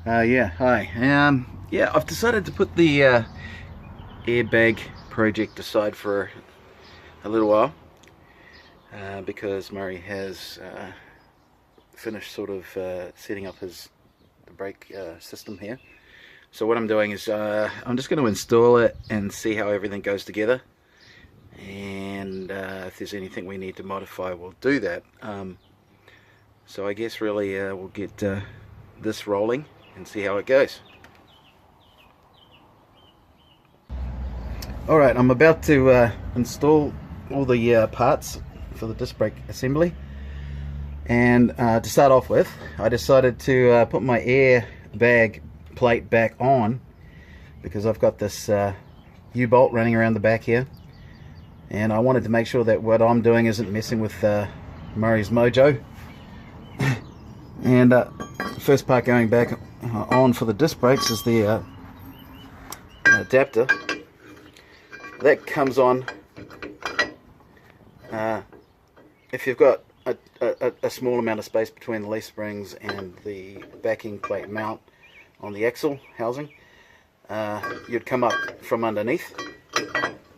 Yeah, hi. Yeah, I've decided to put the airbag project aside for a little while because Murray has finished sort of setting up the brake system here. So what I'm doing is I'm just going to install it and see how everything goes together, and if there's anything we need to modify, we'll do that. So I guess really we'll get this rolling and see how it goes. Alright, I'm about to install all the parts for the disc brake assembly, and to start off with, I decided to put my airbag plate back on because I've got this U-bolt running around the back here, and I wanted to make sure that what I'm doing isn't messing with Murray's mojo. And first part going back on for the disc brakes is the adapter that comes on if you've got a small amount of space between the leaf springs and the backing plate mount on the axle housing. You'd come up from underneath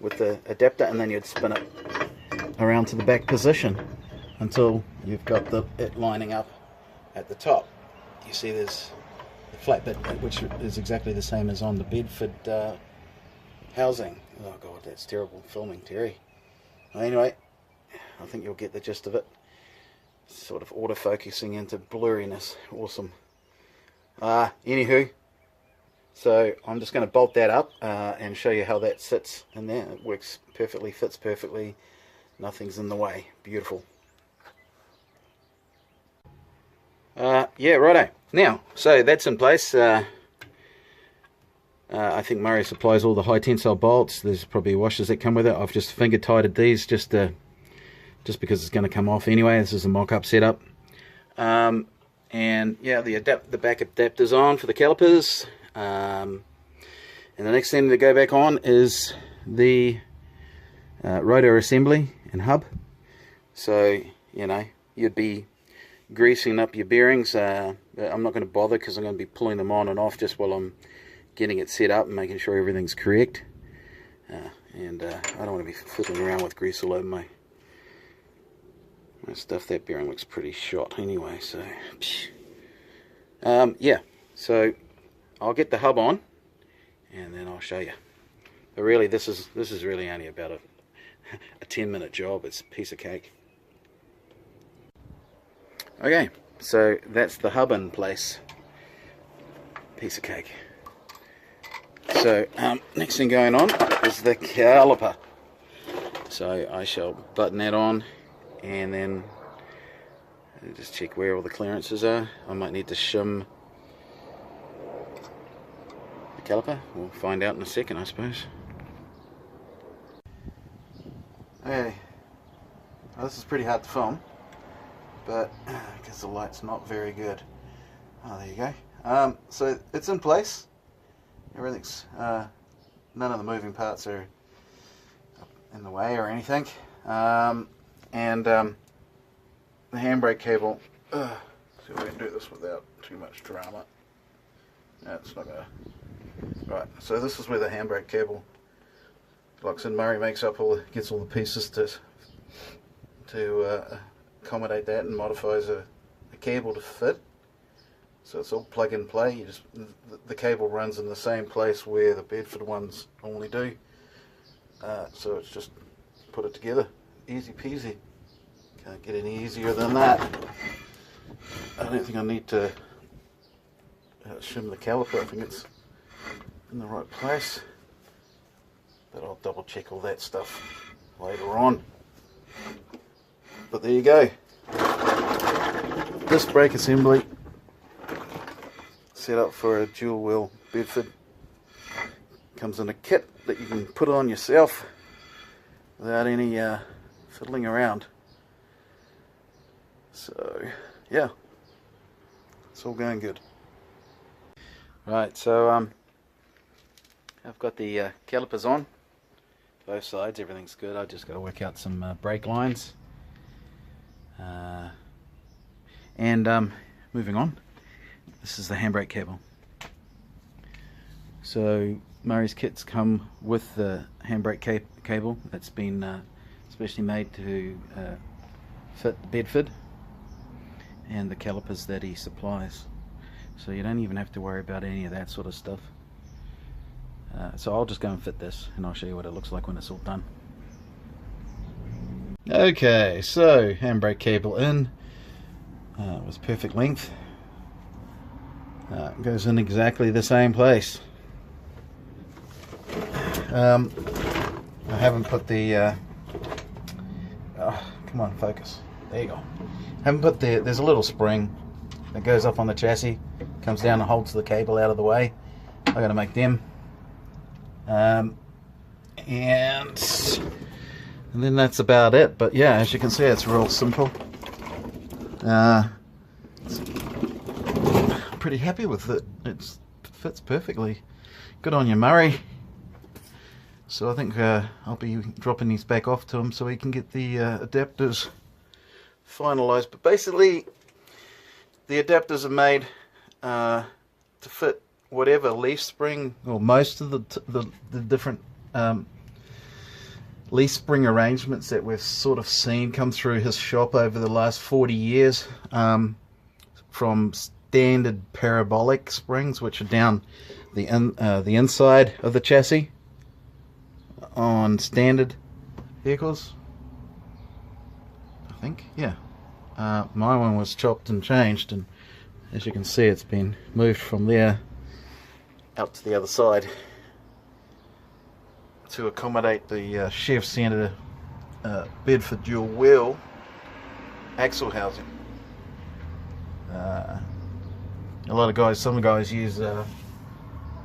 with the adapter, and then you'd spin it around to the back position until you've got it lining up at the top. You see there's the flat bit, which is exactly the same as on the Bedford housing. Oh god, that's terrible filming, Terry. Well, anyway, I think you'll get the gist of it. Sort of auto-focusing into blurriness. Awesome. Anywho, so I'm just going to bolt that up and show you how that sits in there. It works perfectly, fits perfectly, nothing's in the way. Beautiful. Yeah, righto. Now, so that's in place. I think Murray supplies all the high tensile bolts. There's probably washers that come with it. I've just finger tighted these just because it's going to come off anyway. This is a mock-up setup. And yeah, the back adapter's on for the calipers. And the next thing to go back on is the rotor assembly and hub. So, you know, you'd be greasing up your bearings. I'm not going to bother because I'm going to be pulling them on and off just while I'm getting it set up and making sure everything's correct. And I don't want to be fiddling around with grease all over my stuff. That bearing looks pretty shot anyway, so yeah, so I'll get the hub on and then I'll show you. But really this is really only about a 10-minute job. It's a piece of cake. Okay, so that's the hub in place. Piece of cake. So next thing going on is the caliper. So I shall button that on and then just check where all the clearances are. I might need to shim the caliper. We'll find out in a second, I suppose. Okay, well, this is pretty hard to film, but because the light's not very good. Oh, there you go. So it's in place. Everything's none of the moving parts are in the way or anything. And the handbrake cable. See if we can do this without too much drama. No, it's not gonna. Right. So this is where the handbrake cable locks in. Murray gets all the pieces to accommodate that and modifies a cable to fit. So it's all plug and play. You just the cable runs in the same place where the Bedford ones normally do. So it's just put it together. Easy peasy. Can't get any easier than that. I don't think I need to shim the caliper. I think it's in the right place. But I'll double check all that stuff later on. But there you go. Disc brake assembly set up for a dual wheel Bedford. Comes in a kit that you can put on yourself without any fiddling around. So yeah, it's all going good. Right, so I've got the calipers on both sides. Everything's good. I just got to work out some brake lines. And moving on, this is the handbrake cable. So Murray's kits come with the handbrake cable that's been specially made to fit the Bedford, and the calipers that he supplies, so you don't even have to worry about any of that sort of stuff. So I'll just go and fit this and I'll show you what it looks like when it's all done. Okay, so handbrake cable in with perfect length, goes in exactly the same place. I haven't put the come on, focus, there you go. Haven't put there's a little spring that goes up on the chassis, comes down and holds the cable out of the way. I gotta make them, and then that's about it. But yeah, as you can see, it's real simple. Pretty happy with it. It fits perfectly. Good on you, Murray. So I think I'll be dropping these back off to him so he can get the adapters finalized. But basically, the adapters are made to fit whatever leaf spring, or most of the different leaf spring arrangements that we've sort of seen come through his shop over the last 40 years, from standard parabolic springs, which are down the inside of the chassis on standard vehicles, I think. Yeah, my one was chopped and changed, and as you can see, it's been moved from there out to the other side to accommodate the CF Centre Bedford Dual wheel axle housing. A lot of guys, some guys use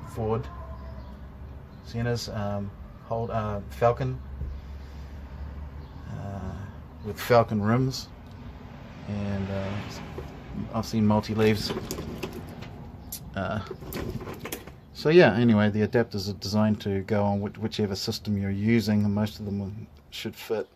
Ford Centres, Falcon, with Falcon rims, and I've seen multi-leaves. So yeah, anyway, the adapters are designed to go on whichever system you're using, and most of them should fit.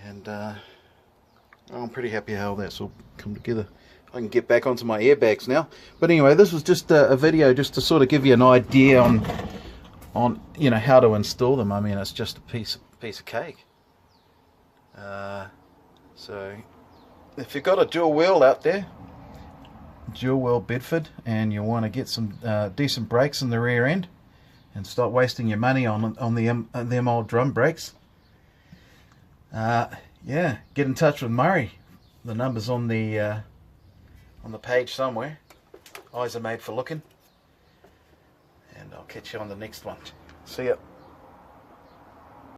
And I'm pretty happy how that's all come together. I can get back onto my airbags now. But anyway, this was just a video just to sort of give you an idea on you know, how to install them. I mean, it's just a piece of cake. So if you've got a dual wheel out there, dual wheel Bedford, and you want to get some decent brakes in the rear end and stop wasting your money on them old drum brakes, yeah, get in touch with Murray. The number's on the page somewhere. Eyes are made for looking. And I'll catch you on the next one. See ya.